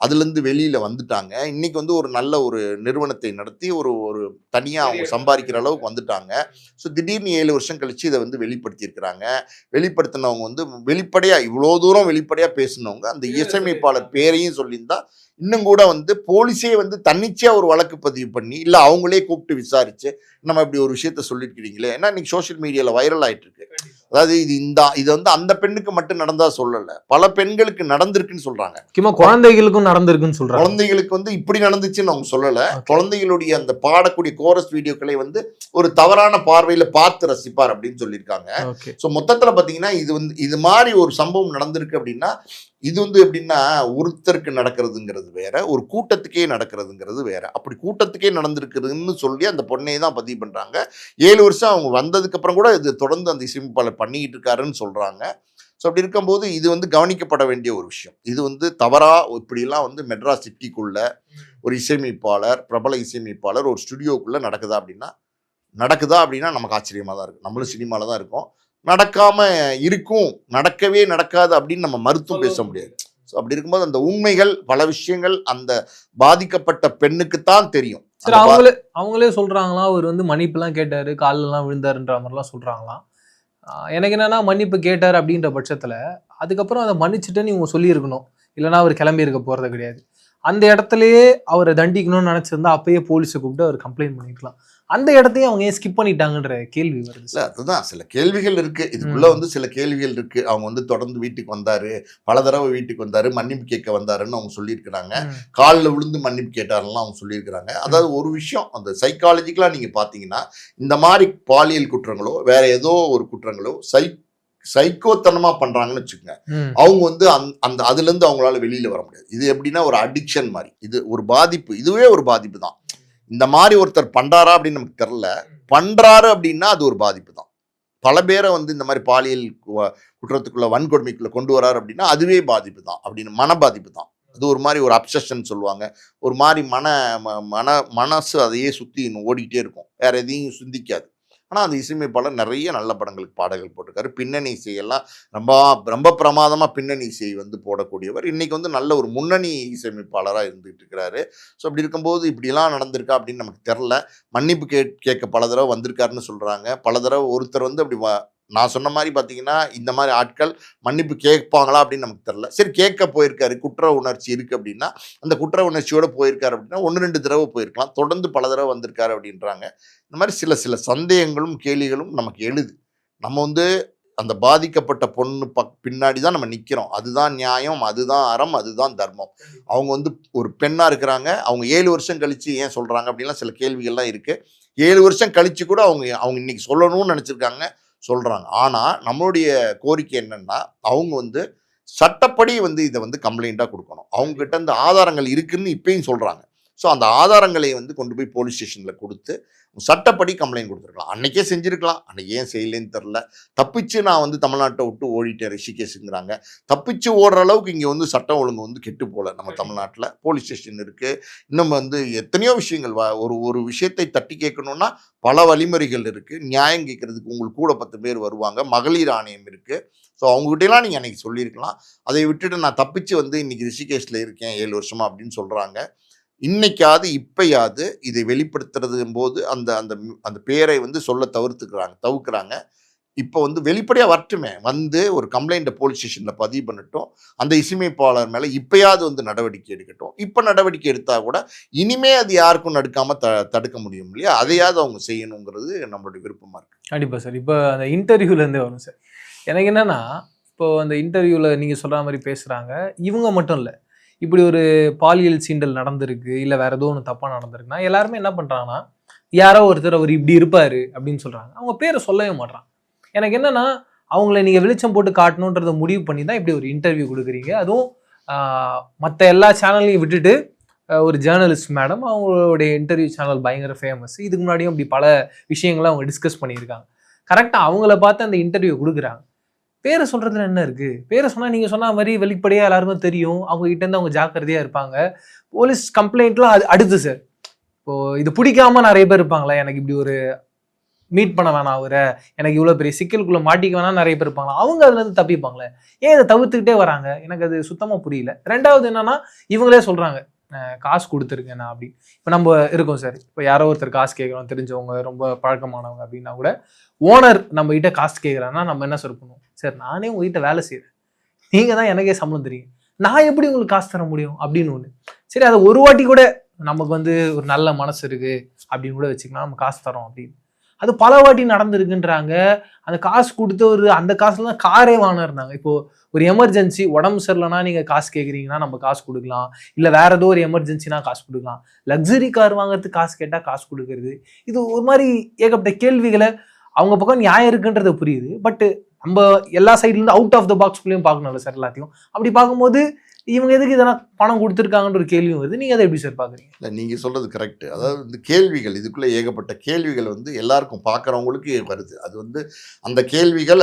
அதுலேருந்து வெளியில் வந்துட்டாங்க. இன்னைக்கு வந்து ஒரு நல்ல ஒரு நிறுவனத்தை நடத்தி ஒரு ஒரு தனியாக அவங்க சம்பாதிக்கிற அளவுக்கு வந்துட்டாங்க. ஸோ திடீர்னு 7 வருஷம் கழித்து இதை வந்து வெளிப்படுத்தியிருக்கிறாங்க. வெளிப்படுத்தினவங்க வந்து வெளிப்படையாக இவ்வளோ தூரம் வெளிப்படையாக பேசினவங்க அந்த இசையமைப்பாளர் பேரையும் சொல்லியிருந்தா இன்னும் கூட வந்து போலீஸே வந்து தன்னிச்சையாக ஒரு வழக்கு பதிவு பண்ணி இல்லை அவங்களே கூப்பிட்டு விசாரிச்சு நம்ம இப்படி ஒரு விஷயத்த சொல்லியிருக்கிறீங்களே. ஏன்னா இன்னைக்கு சோஷியல் மீடியாவில் வைரல் ஆகிட்டு இருக்கு. அதாவது இது வந்து அந்த பெண்ணுக்கு மட்டும் நடந்தா சொல்லலை, பல பெண்களுக்கு நடந்திருக்குன்னு சொல்றாங்க. முக்கியமா குழந்தைகளுக்கும் நடந்திருக்குன்னு சொல்றாங்க. குழந்தைகளுக்கு வந்து இப்படி நடந்துச்சுன்னு அவங்க சொல்லலை. குழந்தைகளுடைய அந்த பாடக்கூடிய கோரஸ் வீடியோக்களை வந்து ஒரு தவறான பார்வையில் பார்த்து ரசிப்பார் அப்படின்னு சொல்லியிருக்காங்க. ஸோ மொத்தத்தில் பார்த்தீங்கன்னா இது மாதிரி ஒரு சம்பவம் நடந்திருக்கு அப்படின்னா இது வந்து எப்படின்னா ஒருத்தருக்கு நடக்கிறதுங்கிறது வேற, ஒரு கூட்டத்துக்கே நடக்கிறதுங்கிறது வேற. அப்படி கூட்டத்துக்கே நடந்திருக்குதுன்னு சொல்லி அந்த பொண்ணையை தான் பதிவு பண்ணுறாங்க. 7 வருஷம் அவங்க வந்ததுக்கு அப்புறம் கூட இது தொடர்ந்து அந்த இசையமைப்பாளர் பண்ணிக்கிட்டு இருக்காருன்னு சொல்றாங்க. ஸோ அப்படி இருக்கும்போது இது வந்து கவனிக்கப்பட வேண்டிய ஒரு விஷயம். இது வந்து தவறா இப்படிலாம் வந்து மெட்ராஸ் சிட்டிக்குள்ள ஒரு இசையமைப்பாளர், பிரபல இசையமைப்பாளர் ஒரு ஸ்டுடியோக்குள்ள நடக்குதா அப்படின்னா நமக்கு ஆச்சரியமா தான் இருக்கு. நம்மளும் சினிமாவில் தான் இருக்கோம். நடக்காம இருக்கும், நடக்கவே நடக்காது அப்படின்னு நம்ம மறுத்தும் பேச முடியாது. ஸோ அப்படி இருக்கும்போது அந்த உண்மைகள் பல விஷயங்கள் அந்த பாதிக்கப்பட்ட பெண்ணுக்குத்தான் தெரியும். அவங்களே சொல்றாங்களா அவர் வந்து மன்னிப்புலாம் கேட்டாரு, காலெல்லாம் விழுந்தாருன்ற மாதிரிலாம் சொல்றாங்களாம். எனக்கு என்னன்னா மன்னிப்பு கேட்டார் அப்படின்ற பட்சத்துல அதுக்கப்புறம் அதை மன்னிச்சுட்டுன்னு இவங்க சொல்லியிருக்கணும், இல்லைன்னா அவர் கிளம்பி இருக்க போறது கிடையாது. அந்த இடத்துலயே அவரை தண்டிக்கணும்னு நினைச்சிருந்தா அப்பயே போலீஸை கூப்பிட்டு அவர் கம்ப்ளைண்ட் பண்ணிக்கலாம். அந்த இடத்தையும் அவங்க ஏன் ஸ்கிப் பண்ணிட்டாங்கன்ற கேள்வி வருது. இல்லை அதுதான் சில கேள்விகள் இருக்கு, இதுக்குள்ள வந்து சில கேள்விகள் இருக்கு. அவங்க வந்து தொடர்ந்து வீட்டுக்கு வந்தாரு, பல தடவை வீட்டுக்கு வந்தாரு, மன்னிப்பு கேட்க வந்தாருன்னு அவங்க சொல்லியிருக்கிறாங்க. காலில் விழுந்து மன்னிப்பு கேட்டாருலாம் அவங்க சொல்லியிருக்கிறாங்க. அதாவது ஒரு விஷயம் அந்த சைக்காலஜிக்கலாக நீங்க பார்த்தீங்கன்னா இந்த மாதிரி பாலியல் குற்றங்களோ வேற ஏதோ ஒரு குற்றங்களோ சைக்கோத்தனமா பண்றாங்கன்னு வச்சுக்கோங்க, அவங்க வந்து அந்த அதுல இருந்து அவங்களால வெளியில வர முடியாது. இது எப்படின்னா ஒரு அடிக்ஷன் மாதிரி, இது ஒரு பாதிப்பு, இதுவே ஒரு பாதிப்பு தான். இந்த மாதிரி ஒருத்தர் பண்றாரா அப்படின்னு நமக்கு தெரியல, பண்றாரு அப்படின்னா அது ஒரு பாதிப்பு தான். பல பேரை வந்து இந்த மாதிரி பாலியல் குற்றத்துக்குள்ள வன்கொடுமைக்குள்ள கொண்டு வராரு அப்படின்னா அதுவே பாதிப்பு தான், அப்படின்னு மன பாதிப்பு தான். அது ஒரு மாதிரி ஒரு அப்சஷன் சொல்லுவாங்க. ஒரு மாதிரி மனசு அதையே சுற்றி ஓடிக்கிட்டே இருக்கும், வேற எதையும் சிந்திக்காது. ஆனால் அந்த இசையமைப்பாளர் நிறைய நல்ல படங்களுக்கு பாடல்கள் போட்டிருக்காரு. பின்னணி இசையெல்லாம் ரொம்ப ரொம்ப பிரமாதமாக பின்னணி இசை வந்து போடக்கூடியவர். இன்றைக்கி வந்து நல்ல ஒரு முன்னணி இசையமைப்பாளராக இருந்துகிட்டு இருக்கிறாரு. ஸோ அப்படி இருக்கும்போது இப்படிலாம் நடந்திருக்கா அப்படின்னு நமக்கு தெரில. மன்னிப்பு கேட்க பல தடவை வந்திருக்காருன்னு சொல்கிறாங்க. பல தடவை ஒருத்தர் வந்து அப்படி நான் சொன்ன மாதிரி பார்த்தீங்கன்னா இந்த மாதிரி ஆட்கள் மன்னிப்பு கேட்பாங்களா அப்படின்னு நமக்கு தெரில. சரி, கேட்க போயிருக்காரு, குற்ற உணர்ச்சி இருக்குது அப்படின்னா அந்த குற்ற உணர்ச்சியோடு போயிருக்காரு அப்படின்னா 1-2 தடவை போயிருக்கலாம். தொடர்ந்து பல தடவை வந்திருக்காரு அப்படின்றாங்க. இந்த மாதிரி சில சந்தேகங்களும் கேள்விகளும் நமக்கு எழுது. நம்ம வந்து அந்த பாதிக்கப்பட்ட பொண்ணு பின்னாடி தான் நம்ம நிற்கிறோம். அதுதான் நியாயம், அதுதான் அறம், அதுதான் தர்மம். அவங்க வந்து ஒரு பெண்ணாக இருக்கிறாங்க. அவங்க 7 வருஷம் கழித்து ஏன் சொல்கிறாங்க அப்படின்லாம் சில கேள்விகள்லாம் இருக்குது. 7 வருஷம் கழித்து கூட அவங்க இன்னைக்கு சொல்லணும்னு நினச்சிருக்காங்க, சொல்கிறாங்க. ஆனால் நம்மளுடைய கோரிக்கை என்னென்னா, அவங்க வந்து சட்டப்படி வந்து இதை வந்து கம்ப்ளைண்ட்டாக கொடுக்கணும். அவங்ககிட்ட இந்த ஆதாரங்கள் இருக்குதுன்னு இப்பயும் சொல்கிறாங்க. ஸோ அந்த ஆதாரங்களை வந்து கொண்டு போய் போலீஸ் ஸ்டேஷனில் கொடுத்து சட்டப்படி கம்ப்ளைண்ட் கொடுத்துருக்கலாம். அன்றைக்கே செஞ்சுருக்கலாம், அன்றைக்கி ஏன் செய்யலேன்னு தெரில. தப்பிச்சு நான் வந்து தமிழ்நாட்டை விட்டு ஓடிட்டேன் ரிஷிகேஷுங்கிறாங்க. தப்பிச்சு ஓடுற அளவுக்கு இங்கே வந்து சட்டம் ஒழுங்கு வந்து கெட்டு போகல. நம்ம தமிழ்நாட்டில் போலீஸ் ஸ்டேஷன் இருக்குது. இன்னும் வந்து எத்தனையோ விஷயங்கள் ஒரு விஷயத்தை தட்டி கேட்கணுன்னா பல வழிமுறைகள் இருக்குது. நியாயம் கேட்குறதுக்கு உங்களுக்கு கூட 10 பேர் வருவாங்க. மகளிர் ஆணையம் இருக்குது. ஸோ அவங்ககிட்டலாம் நீங்கள் அன்றைக்கி சொல்லியிருக்கலாம். அதை விட்டுட்டு நான் தப்பிச்சு வந்து இன்றைக்கி ரிஷிகேஷில் இருக்கேன் 7 வருஷமாக அப்படின்னு சொல்கிறாங்க. இன்னைக்காவது இப்பயாவது இதை வெளிப்படுத்துறது போது அந்த அந்த அந்த பேரை வந்து சொல்ல தவிர்க்கிறாங்க. இப்போ வந்து வெளிப்படையாக வரட்டுமே, வந்து ஒரு கம்ப்ளைண்ட்டை போலீஸ் ஸ்டேஷனில் பதிவு பண்ணட்டும். அந்த இசையமைப்பாளர் மேலே இப்பயாவது வந்து நடவடிக்கை எடுக்கட்டும். இப்போ நடவடிக்கை எடுத்தால் கூட இனிமே அது யாருக்கும் நடக்காமல் தடுக்க முடியும் இல்லையா? அதையாவது அவங்க செய்யணுங்கிறது நம்மளுடைய விருப்பமாக இருக்குது. கண்டிப்பாக சார். இப்போ அந்த இன்டர்வியூலேருந்தே வரும் சார். எனக்கு என்னென்னா, இப்போ அந்த இன்டர்வியூவில் நீங்கள் சொல்கிற மாதிரி பேசுகிறாங்க. இவங்க மட்டும் இல்லை, இப்படி ஒரு பாலியல் சீண்டல் நடந்திருக்கு, இல்லை வேற ஏதோ ஒன்று தப்பாக நடந்திருக்குன்னா எல்லாருமே என்ன பண்ணுறாங்கன்னா, யாரோ ஒருத்தர் அவர் இப்படி இருப்பார் அப்படின்னு சொல்கிறாங்க. அவங்க பேரை சொல்லவே மாட்றாங்க. எனக்கு என்னென்னா, அவங்கள நீங்கள் வெளிச்சம் போட்டு காட்டணுன்றதை முடிவு பண்ணி தான் இப்படி ஒரு இன்டர்வியூ கொடுக்குறீங்க. அதுவும் மற்ற எல்லா சேனல்லையும் விட்டுட்டு ஒரு ஜேர்னலிஸ்ட் மேடம், அவங்களுடைய இன்டர்வியூ சேனல் பயங்கர ஃபேமஸ். இதுக்கு முன்னாடியும் இப்படி பல விஷயங்களை அவங்க டிஸ்கஸ் பண்ணியிருக்காங்க. கரெக்டாக அவங்கள பார்த்து அந்த இன்டர்வியூ கொடுக்குறாங்க. பேரை சொல்கிறதுல என்ன இருக்குது? பேரை சொன்னால் நீங்கள் சொன்ன மாதிரி வெளிப்படையாக எல்லாருக்கும் தெரியும். அவங்ககிட்டேருந்து அவங்க ஜாக்கிரதையாக இருப்பாங்க. போலீஸ் கம்ப்ளைண்ட்லாம் அடுத்து சார். இப்போது இது பிடிக்காமல் நிறைய பேர் இருப்பாங்களே, எனக்கு இப்படி ஒரு மீட் பண்ண வேணாம் அவரை, எனக்கு இவ்வளோ பெரிய சிக்கலுக்குள்ளே மாட்டிக்க வேணாம் நிறைய பேர் இருப்பாங்களா, அவங்க அதுலேருந்து தப்பிப்பாங்களே, ஏன் இதை தவிர்த்துக்கிட்டே வராங்க? எனக்கு அது சுத்தமாக புரியல. ரெண்டாவது என்னன்னா, இவங்களே சொல்கிறாங்க காசு கொடுத்துருங்க நான் அப்படி. இப்போ நம்ம இருக்கோம் சார், இப்போ யாரோ ஒருத்தர் காசு கேட்குறோம், தெரிஞ்சவங்க ரொம்ப பழக்கமானவங்க அப்படின்னா கூட ஓனர் நம்ம கிட்ட காசு கேட்குறாங்கன்னா நம்ம என்ன சார் பண்ணுவோம்? சார் நானே உங்ககிட்ட வேலை செய்கிறேன், நீங்கள் தான் எனக்கே சம்பளம் தெரியும், நான் எப்படி உங்களுக்கு காசு தர முடியும் அப்படின்னு ஒன்று. சரி, அதை ஒரு வாட்டி கூட நமக்கு வந்து ஒரு நல்ல மனசு இருக்குது அப்படின்னு கூட வச்சுக்கலாம், நம்ம காசு தரோம் அப்படின்னு. அது பல வாட்டி நடந்திருக்குன்றாங்க. அந்த காசு கொடுத்து அந்த காசுல தான் காரே வாங்கினாங்க. இப்போ ஒரு எமர்ஜென்சி உடம்பு சரியில்லைனா நீங்கள் காசு கேட்குறீங்கன்னா நம்ம காசு கொடுக்கலாம், இல்லை வேற ஏதோ ஒரு எமர்ஜென்சினா காசு கொடுக்கலாம். லக்ஸரி கார் வாங்குறதுக்கு காசு கேட்டால் காசு கொடுக்கறது, இது ஒரு மாதிரி ஏகப்பட்ட கேள்விகளை. அவங்க பக்கம் நியாயம் இருக்குன்றது புரியுது, பட் நம்ம எல்லா சைட்லேருந்து அவுட் ஆஃப் த பாக்ஸ்குள்ளேயும் பார்க்கணும்ல சார் எல்லாத்தையும். அப்படி பார்க்கும்போது இவங்க எதுக்கு இதெல்லாம் பணம் கொடுத்துருக்காங்கன்ற ஒரு கேள்வியும் வருது. நீங்கள் அதை எப்படி சார் பார்க்குறீங்க? இல்லை, நீங்கள் சொல்கிறது கரெக்டு. அதாவது இந்த கேள்விகள், இதுக்குள்ளே ஏகப்பட்ட கேள்விகள் வந்து எல்லாருக்கும் பார்க்குறவங்களுக்கு வருது. அது வந்து அந்த கேள்விகள்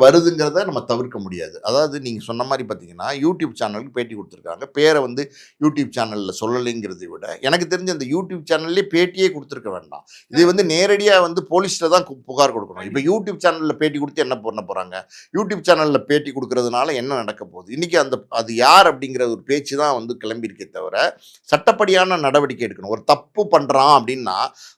வருதுங்கிறத நம்ம தவிர்க்க முடியாது. அதாவது நீங்கள் சொன்ன மாதிரி பார்த்தீங்கன்னா யூடியூப் சேனலுக்கு பேட்டி கொடுத்துருக்காங்க. பேரை வந்து யூடியூப் சேனலில் சொல்லலைங்கிறதை விட எனக்கு தெரிஞ்ச அந்த யூடியூப் சேனல்லே பேட்டியே கொடுத்துருக்க வேண்டாம். இது வந்து நேரடியாக வந்து போலீஸில் தான் புகார் கொடுக்கணும். இப்போ யூடியூப் சேனலில் பேட்டி கொடுத்து என்ன பண்ண போகிறாங்க? யூடியூப் சேனலில் பேட்டி கொடுக்கறதுனால என்ன நடக்க போகுது? இன்றைக்கி அது யார் அப்படிங்கிற ஒரு பேச்சு தான் வந்து கிளம்பியிருக்கே தவிர சட்டப்படியான நடவடிக்கை எடுக்கணும். ஒரு தப்பு பண்ணுறான் அப்படின்னா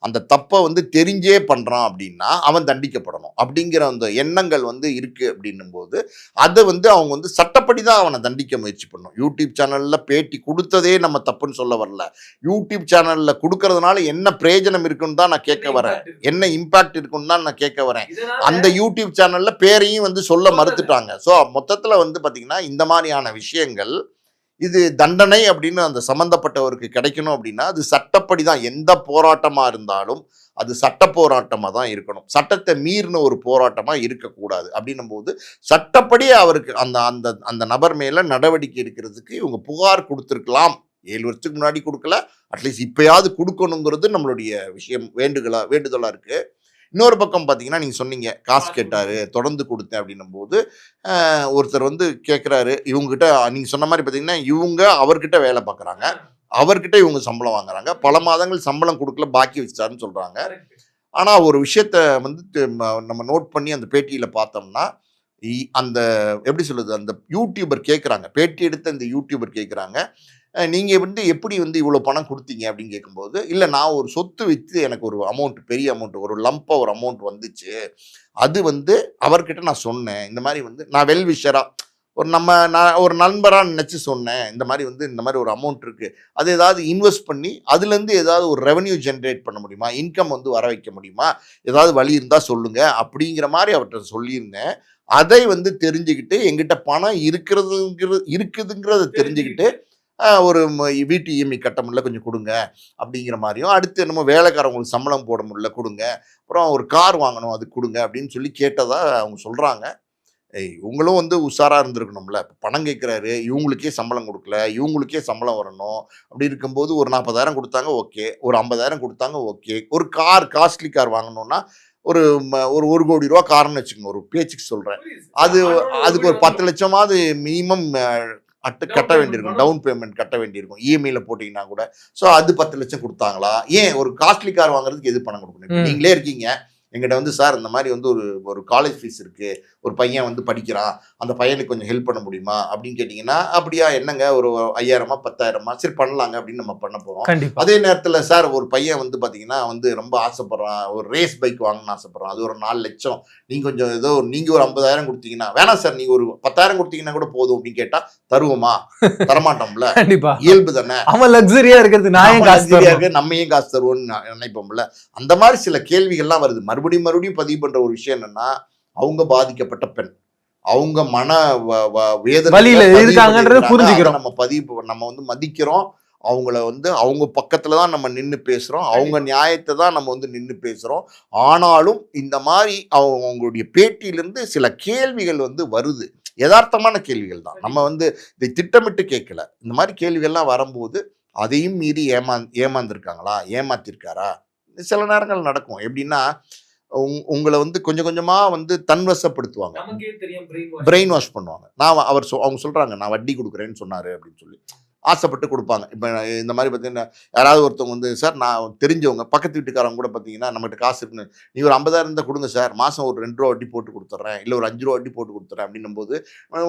அந்த தப்பை வந்து தெரிஞ்சே பண்ணுறான் அப்படின்னா அவன் தண்டிக்கப்படணும் அப்படிங்கிற அந்த எண்ணங்கள் வந்து இருக்குது. அப்படின்னும் போது அதை வந்து அவங்க வந்து சட்டப்படி தான் அவனை தண்டிக்க முயற்சி பண்ணணும். யூடியூப் சேனலில் பேட்டி கொடுத்ததே நம்ம தப்புன்னு சொல்ல வரல. யூடியூப் சேனலில் கொடுக்கறதுனால என்ன பிரயோஜனம் இருக்குன்னு தான் நான் கேட்க வரேன், என்ன இம்பாக்ட் இருக்குன்னு தான் நான் கேட்க வரேன். அந்த யூடியூப் சேனலில் பேரையும் வந்து சொல்ல மறுத்துட்டாங்க. ஸோ மொத்தத்தில் வந்து பார்த்திங்கன்னா இந்த மாதிரியான விஷயங்கள், இது தண்டனை அப்படின்னு அந்த சம்பந்தப்பட்டவருக்கு கிடைக்கணும் அப்படின்னா அது சட்டப்படி தான். எந்த போராட்டமாக இருந்தாலும் அது சட்ட போராட்டமாக தான் இருக்கணும். சட்டத்தை மீறின ஒரு போராட்டமாக இருக்கக்கூடாது. அப்படின்னும் போது சட்டப்படி அவருக்கு அந்த அந்த அந்த நபர் மேலே நடவடிக்கை எடுக்கிறதுக்கு இவங்க புகார் கொடுத்துருக்கலாம். 7 வருஷத்துக்கு முன்னாடி கொடுக்கல, அட்லீஸ்ட் இப்போயாவது கொடுக்கணுங்கிறது நம்மளுடைய விஷயம், வேண்டுதலாக இருக்குது. இன்னொரு பக்கம் பார்த்தீங்கன்னா நீங்கள் சொன்னீங்க காசு கேட்டார் தொடர்ந்து கொடுத்தேன் அப்படின்னும் போது ஒருத்தர் வந்து கேட்குறாரு இவங்ககிட்ட. நீங்கள் சொன்ன மாதிரி பார்த்தீங்கன்னா இவங்க அவர்கிட்ட வேலை பார்க்குறாங்க, அவர்கிட்ட இவங்க சம்பளம் வாங்குறாங்க, பல மாதங்கள் சம்பளம் கொடுக்கல பாக்கி வச்சிட்டாருன்னு சொல்கிறாங்க. ஆனால் ஒரு விஷயத்த வந்து நம்ம நோட் பண்ணி அந்த பேட்டியில் பார்த்தோம்னா அந்த எப்படி சொல்லுது, அந்த யூடியூபர் கேட்குறாங்க, பேட்டி எடுத்த அந்த யூடியூபர் கேட்குறாங்க, நீங்கள் வந்து எப்படி வந்து இவ்வளோ பணம் கொடுத்தீங்க அப்படின்னு கேட்கும்போது, இல்லை நான் ஒரு சொத்து விற்று எனக்கு ஒரு அமௌண்ட், பெரிய அமௌண்ட், ஒரு லம்பாக ஒரு அமௌண்ட் வந்துச்சு, அது வந்து அவர்கிட்ட நான் சொன்னேன், இந்த மாதிரி வந்து நான் வெல்விஷராக நான் ஒரு நண்பராக நினச்சி சொன்னேன், இந்த மாதிரி வந்து இந்த மாதிரி ஒரு அமௌண்ட் இருக்குது, அது ஏதாவது இன்வெஸ்ட் பண்ணி அதுலேருந்து ஏதாவது ஒரு ரெவன்யூ ஜென்ரேட் பண்ண முடியுமா, இன்கம் வந்து வர வைக்க முடியுமா, ஏதாவது வழி இருந்தால் சொல்லுங்கள் அப்படிங்கிற மாதிரி அவர்கிட்ட சொல்லியிருந்தேன். அதை வந்து தெரிஞ்சுக்கிட்டு எங்கிட்ட பணம் இருக்குதுங்கிறத தெரிஞ்சுக்கிட்டு ஒரு வீட்டு இஎம்ஐ கட்ட முடியல கொஞ்சம் கொடுங்க அப்படிங்கிற மாதிரியும், அடுத்து என்னமோ வேலைக்காரவங்களுக்கு சம்பளம் போட முடியல கொடுங்க, அப்புறம் ஒரு கார் வாங்கணும் அது கொடுங்க அப்படின்னு சொல்லி கேட்டதா அவங்க சொல்கிறாங்க. இவங்களும் வந்து உஷாராக இருந்திருக்கணும்ல. இப்போ பணம் கேட்குறாரு, இவங்களுக்கே சம்பளம் கொடுக்கல, இவங்களுக்கே சம்பளம் வரணும், அப்படி இருக்கும்போது ஒரு 40,000 கொடுத்தாங்க ஓகே, ஒரு 50,000 கொடுத்தாங்க ஓகே, ஒரு கார் காஸ்ட்லி கார் வாங்கணும்னா ஒரு ஒரு 1 கோடி ரூபா கார்னு வச்சுக்கோங்க, ஒரு பேச்சுக்கு சொல்கிறேன், அதுக்கு ஒரு 10 லட்சமாவது மினிமம் கட்ட வேண்டியிருக்கும், டவுன் பேமெண்ட் கட்ட வேண்டியிருக்கும், இஎம்ஐல போட்டிங்கன்னா கூட. ஸோ அது 10 லட்சம் கொடுத்தாங்களா? ஏன் ஒரு காஸ்ட்லி கார் வாங்குறதுக்கு எது பணம் கொடுக்கணும்? நீங்களே இருக்கீங்க எங்கிட்ட வந்து சார் இந்த மாதிரி வந்து ஒரு காலேஜ் ஃபீஸ் இருக்குது, ஒரு பையன் வந்து படிக்கிறான், அந்த பையனுக்கு கொஞ்சம் ஹெல்ப் பண்ண முடியுமா அப்படின்னு கேட்டிங்கன்னா, அப்படியா என்னங்க ஒரு 5,000 10,000 சரி பண்ணலாங்க அப்படின்னு நம்ம பண்ண போகிறோம். அதே நேரத்தில் சார் ஒரு பையன் வந்து பார்த்தீங்கன்னா வந்து ரொம்ப ஆசைப்பட்றான், ஒரு ரேஸ் பைக் வாங்கணும்னு ஆசைப்பட்றான், அது ஒரு 4 லட்சம், நீங்கள் கொஞ்சம் ஏதோ நீங்கள் ஒரு 50,000 கொடுத்தீங்கன்னா, வேணாம் சார் நீங்கள் ஒரு 10,000 கொடுத்தீங்கன்னா கூட போதும் அப்படின்னு கேட்டால் தருவோமா? தரமாட்டோம்ல. இயல்பு தானே, அவன் லக்ஸரியா இருக்கிறது நம்ம ஏன் காசு தருவோம்னு நினைப்போம்ல. அந்த மாதிரி சில கேள்விகள்லாம் வருது. மறுபடியும் பதிவு பண்ற ஒரு விஷயம் என்னன்னா, அவங்க பாதிக்கப்பட்ட பெண், அவங்க மன வேதனையில இருக்காங்கன்றத புரிஞ்சுக்கிறோம், நம்ம வந்து மதிக்கிறோம், அவங்கள வந்து அவங்க பக்கத்துல தான் நம்ம நின்று பேசுறோம், அவங்க நியாயத்தை தான் நம்ம வந்து நின்று பேசுறோம். ஆனாலும் இந்த மாதிரி அவங்களுடைய பேட்டியிலிருந்து சில கேள்விகள் வந்து வருது, யதார்த்தமான கேள்விகள் தான், நம்ம வந்து இதை திட்டமிட்டு கேட்கல. இந்த மாதிரி கேள்விகள்லாம் வரும்போது அதையும் மீறி ஏமாந்துருக்காங்களா, ஏமாத்திருக்காரா? சில நேரங்கள் நடக்கும். எப்படின்னா உங்களை வந்து கொஞ்சம் கொஞ்சமா வந்து தன்வசப்படுத்துவாங்க, பிரெயின் வாஷ் பண்ணுவாங்க. அவங்க சொல்றாங்க நான் வட்டி கொடுக்குறேன்னு சொன்னாரு அப்படின்னு சொல்லி ஆசைப்பட்டு கொடுப்பாங்க. இப்போ இந்த மாதிரி பார்த்தீங்கன்னா யாராவது ஒருத்தவங்க வந்து சார் நான் தெரிஞ்சவங்க பக்கத்து வீட்டுக்காரங்க கூட பார்த்தீங்கன்னா நம்மகிட்ட காசு இருக்குன்னு, நீ ஒரு 50,000 இருந்தால் கொடுங்க சார், மாதம் ஒரு 2 ரூபா வட்டி போட்டு கொடுத்துட்றேன், இல்லை ஒரு 5 ரூபா வட்டி போட்டு கொடுத்துட்றேன் அப்படின்னும் போது,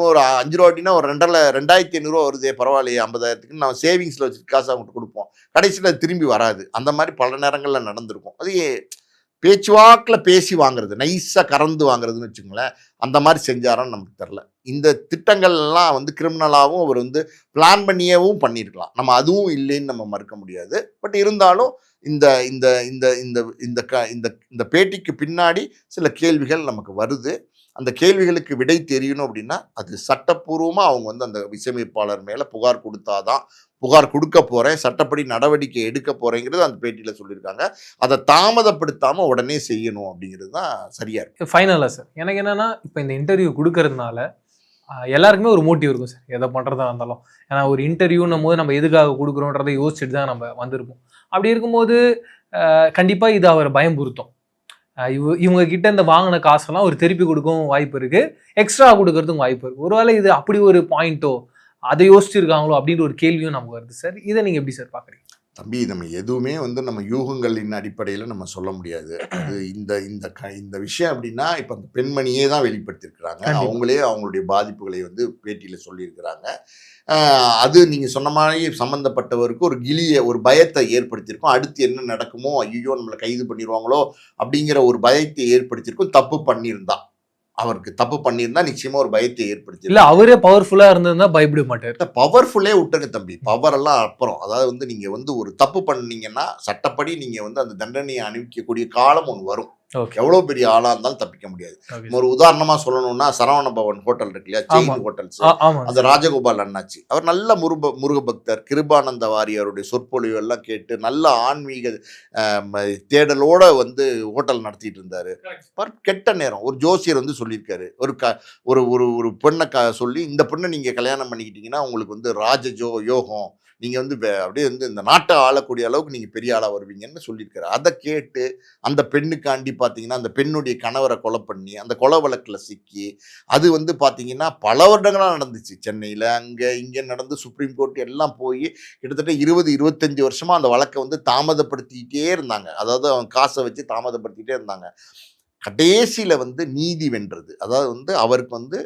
ஒரு 5 ரூபா வட்டினா ஒரு 2,500 ரூபா வருதே பரவாயில்லையே, 50,000க்கு நம்ம சேவிங்ஸில் வச்சுட்டு காசு அவங்ககிட்ட கொடுப்போம், கடைசியில் அது திரும்பி வராது. அந்த மாதிரி பல நேரங்களில் நடந்திருக்கும். அது பேச்சுவாக்கில் பேசி வாங்குறது, நைஸாக கறந்து வாங்குறதுன்னு வச்சுங்களேன், அந்த மாதிரி செஞ்சாரான்னு நமக்கு தெரில. இந்த திட்டங்கள்லாம் வந்து கிரிமினலாகவும் அவர் வந்து பிளான் பண்ணியவும் பண்ணியிருக்கலாம், நம்ம அதுவும் இல்லைன்னு நம்ம மறுக்க முடியாது. பட் இருந்தாலும் இந்த இந்த இந்த இந்த இந்த இந்த பேட்டிக்கு பின்னாடி சில கேள்விகள் நமக்கு வருது. அந்த கேள்விகளுக்கு விடை தெரியணும் அப்படின்னா அது சட்டப்பூர்வமாக அவங்க வந்து அந்த இசையமைப்பாளர் மேலே புகார் கொடுத்தாதான், புகார் கொடுக்க போகிறேன், சட்டப்படி நடவடிக்கை எடுக்க போகிறேங்கிறது அந்த பேட்டியில் சொல்லியிருக்காங்க. அதை தாமதப்படுத்தாமல் உடனே செய்யணும் அப்படிங்கிறது தான் சரியா இருக்கு. ஃபைனலாக சார் எனக்கு என்னன்னா, இப்போ இந்த இன்டர்வியூ கொடுக்கறதுனால எல்லாருக்குமே ஒரு மோட்டிவ் இருக்கும் சார், எதை பண்ணுறதா இருந்தாலும். ஏன்னா ஒரு இன்டர்வியூன்னும் போது நம்ம எதுக்காக கொடுக்குறோன்றதை யோசிச்சுட்டு தான் நம்ம வந்திருப்போம். அப்படி இருக்கும்போது கண்டிப்பாக இது அவரை பயம்புறுத்தும். இவங்க கிட்ட இந்த வாங்கின காசெல்லாம் ஒரு திருப்பி கொடுக்கவும் வாய்ப்பு இருக்கு, எக்ஸ்ட்ரா கொடுக்கறதுக்கும் வாய்ப்பு இருக்கு. ஒருவேளை இது அப்படி ஒரு பாயிண்டோ, அதை யோசிச்சிருக்காங்களோ அப்படின்ற ஒரு கேள்வியும் நமக்கு வருது சார். இதை நீங்க எப்படி சார் பாக்குறீங்க? தம்பி, நம்ம எதுவுமே வந்து நம்ம யூகங்களின் அடிப்படையில் நம்ம சொல்ல முடியாது. அது இந்த விஷயம் அப்படின்னா இப்போ அந்த பெண்மணியே தான் வெளிப்படுத்தியிருக்கிறாங்க, அவங்களே அவங்களுடைய பாதிப்புகளை வந்து பேட்டியில் சொல்லியிருக்கிறாங்க. அது நீங்கள் சொன்ன மாதிரி சம்மந்தப்பட்டவருக்கு ஒரு பயத்தை ஏற்படுத்தியிருக்கும். அடுத்து என்ன நடக்குமோ, ஐயோ நம்மளை கைது பண்ணிடுவாங்களோ அப்படிங்கிற ஒரு பயத்தை ஏற்படுத்தியிருக்கும். தப்பு பண்ணியிருந்தா, அவருக்கு தப்பு பண்ணியிருந்தா நிச்சயமா ஒரு பயத்தை ஏற்படுத்தி, இல்ல அவரே பவர்ஃபுல்லா இருந்ததுன்னா பயப்பட மாட்டார். பவர்ஃபுல்லே விட்டுருங்க தம்பி, பவர் எல்லாம் அப்புறம். அதாவது வந்து நீங்க வந்து ஒரு தப்பு பண்ணீங்கன்னா சட்டப்படி நீங்க வந்து அந்த தண்டனையை அனுபவிக்கக்கூடிய காலம் ஒன்று வரும். எவ்வளவு பெரிய ஆளா இருந்தாலும் தப்பிக்க முடியாது. ஒரு உதாரணமா சொல்லணும்னா சரவண பவன் ஹோட்டல் இருக்கு இல்லையா, செயின் ஹோட்டல்ஸ், அந்த ராஜகோபால் அண்ணாச்சி அவர் நல்ல முருக பக்தர், கிருபானந்த வாரியாருடைய சொற்பொழிவு எல்லாம் கேட்டு நல்ல ஆன்மீக தேடலோட வந்து ஹோட்டல் நடத்திட்டு இருந்தாரு. கெட்ட நேரம் ஒரு ஜோசியர் வந்து சொல்லியிருக்காரு, ஒரு பெண்ணை சொல்லி இந்த பெண்ணை நீங்க கல்யாணம் பண்ணிக்கிட்டீங்கன்னா உங்களுக்கு வந்து யோகம், நீங்கள் வந்து அப்படியே வந்து இந்த நாட்டை ஆளக்கூடிய அளவுக்கு நீங்கள் பெரிய ஆளாக வருவீங்கன்னு சொல்லியிருக்காரு. அதை கேட்டு அந்த பெண்ணுக்காண்டி பார்த்தீங்கன்னா அந்த பெண்ணுடைய கணவரை கொலை பண்ணி அந்த கொலை வழக்கில் சிக்கி அது வந்து பார்த்தீங்கன்னா பல வருடங்களாக நடந்துச்சு. சென்னையில் அங்கே இங்கே நடந்து சுப்ரீம் கோர்ட் எல்லாம் போய் கிட்டத்தட்ட 20-25 வருஷமாக அந்த வழக்கை வந்து தாமதப்படுத்திக்கிட்டே இருந்தாங்க. அதாவது அவன் காசை வச்சு தாமதப்படுத்திக்கிட்டே இருந்தாங்க. கடைசியில் வந்து நீதி வென்றது. அதாவது வந்து அவருக்கு வந்து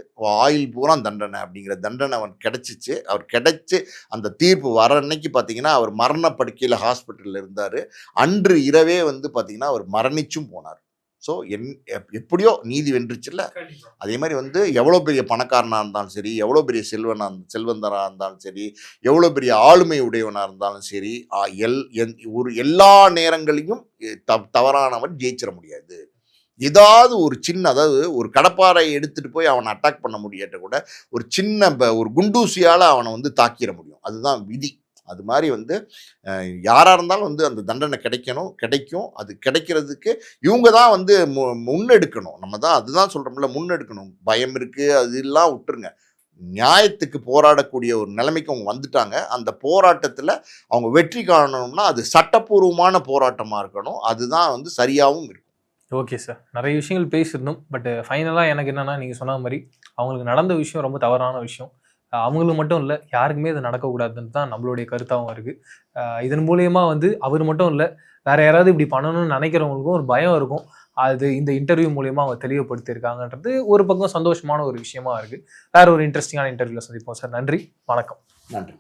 ஆயுள் பூரா தண்டனை அப்படிங்கிற தண்டனை அவன் கிடைச்சிச்சு. அவர் கிடைச்சி அந்த தீர்ப்பு வர அன்னைக்கு பார்த்தீங்கன்னா அவர் மரண படுக்கையில் ஹாஸ்பிட்டலில் இருந்தார். அன்று இரவே வந்து பார்த்தீங்கன்னா அவர் மரணிச்சும் போனார். ஸோ எப்படியோ நீதி வென்றுச்சுல்ல. அதே மாதிரி வந்து எவ்வளோ பெரிய பணக்காரனாக இருந்தாலும் சரி, எவ்வளோ பெரிய செல்வந்தராக இருந்தாலும் சரி, எவ்வளோ பெரிய ஆளுமை உடையவனாக இருந்தாலும் சரி, எல்லா நேரங்களையும் தவறானவன் ஜெயிச்சிட முடியாது. ஏதாவது ஒரு சின்ன, அதாவது ஒரு கடப்பாறை எடுத்துகிட்டு போய் அவனை அட்டாக் பண்ண முடியாட்ட கூட ஒரு சின்ன ஒரு குண்டூசியால் அவனை வந்து தாக்கிட முடியும். அதுதான் விதி. அது மாதிரி வந்து யாராக இருந்தாலும் வந்து அந்த தண்டனை கிடைக்கும். அது கிடைக்கிறதுக்கு இவங்க தான் வந்து முன்னெடுக்கணும். நம்ம தான் அதுதான் சொல்கிறோம்ல, முன்னெடுக்கணும். பயம் இருக்குது அதெல்லாம் விட்டுருங்க. நியாயத்துக்கு போராடக்கூடிய ஒரு நிலைமைக்கு அவங்க வந்துட்டாங்க. அந்த போராட்டத்தில் அவங்க வெற்றி காணணும்னா அது சட்டப்பூர்வமான போராட்டமாக இருக்கணும். அதுதான் வந்து சரியாகவும் இருக்கும். ஓகே சார், நிறைய விஷயங்கள் பேசியிருந்தோம். பட் ஃபைனலாக எனக்கு என்னென்னா, நீங்கள் சொன்ன மாதிரி அவங்களுக்கு நடந்த விஷயம் ரொம்ப தவறான விஷயம். அவங்களுக்கு மட்டும் இல்லை, யாருக்குமே அது நடக்கக்கூடாதுன்னு தான் நம்மளுடைய கருத்தாகவும் இருக்குது. இதன் மூலயமா வந்து அவர் மட்டும் இல்லை, வேறு யாராவது இப்படி பண்ணணும்னு நினைக்கிறவங்களுக்கும் ஒரு பயம் இருக்கும். அது இந்த இன்டர்வியூ மூலயமா அவங்க தெளிவுபடுத்தியிருக்காங்கன்றது ஒரு பக்கம் சந்தோஷமான ஒரு விஷயமா இருக்குது. வேறு ஒரு இன்ட்ரெஸ்டிங்கான இன்டர்வியூவில் சந்திப்போம் சார். நன்றி, வணக்கம். நன்றி.